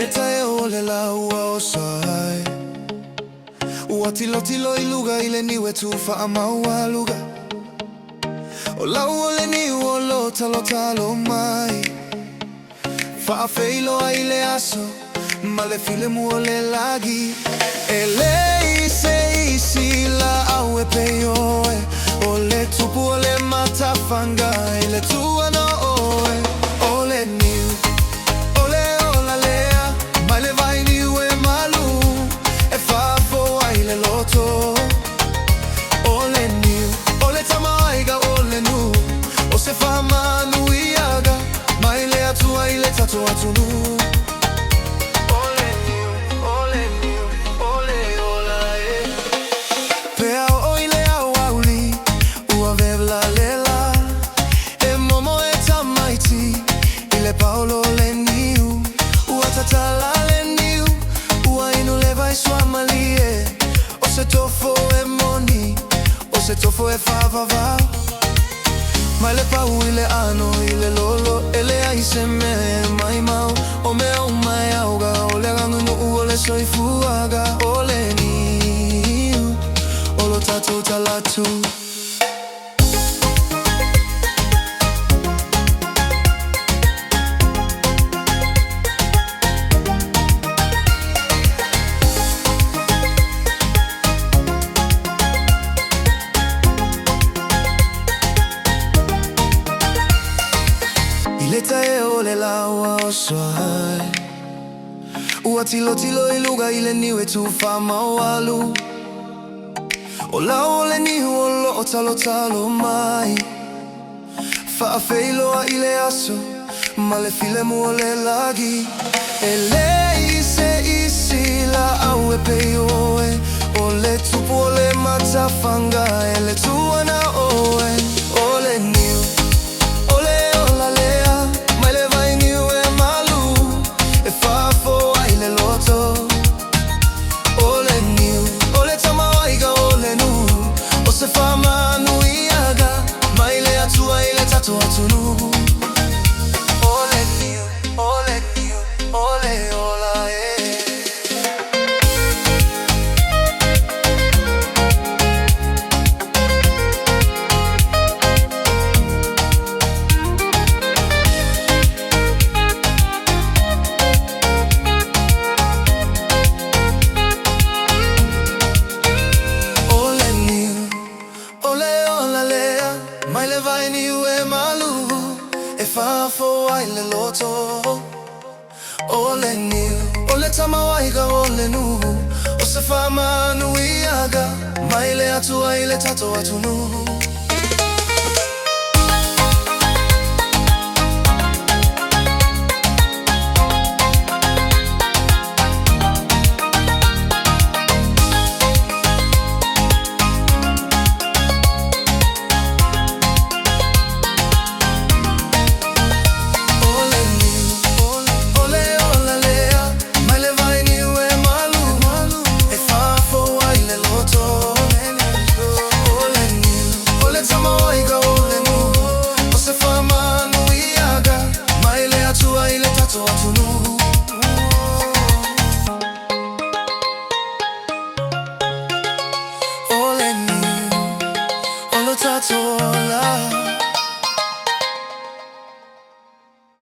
Ileta e ole la ua osai Ua tilo tilo I luga ile niwe tufa ama ua luga O la ole ni uolo talo talo mai Fa feilo a ile aso Male file muole lagi Ele ise isi la awe peyoe Ole tupu ole matafanga Ile tua no oe Ole niu Ole ola lea Maile vai niu e malu E fafo a ile loto Ole niu Ole tamaiga ole nu O se fama nu iaga Maile atua ile tato atunu Paolo le niu, ua tatala le niu, ua inu le vai sua malie. O se tofo e moni, o se tofo e favava. Mai le pau ile ano, ile lolo, ele ai se me mai mau. O me au mai auga, o le rangu no ua le soifuaga. O le niu, o lo tatu talatu. Ileta e ole la ua osai Ua tilo tilo I luga ile niwe tufa maualu O la ole ni uolo o talo talo mai Fa feilo a ile aso Male file muole lagi Ele ise isi la awe peyoe Ole tupu ole matafanga Ele tua na oe Ole niu Se fama nu iaga Maile atua ile tato atunu Ole niu, ole niu, ole ola Mai le vai niu e malu E fafo ai le loto Ole niu Ole tamawaiga ole nu O se fama nu iaga Mai le atua ile tato atunu Ole niu, olo tatola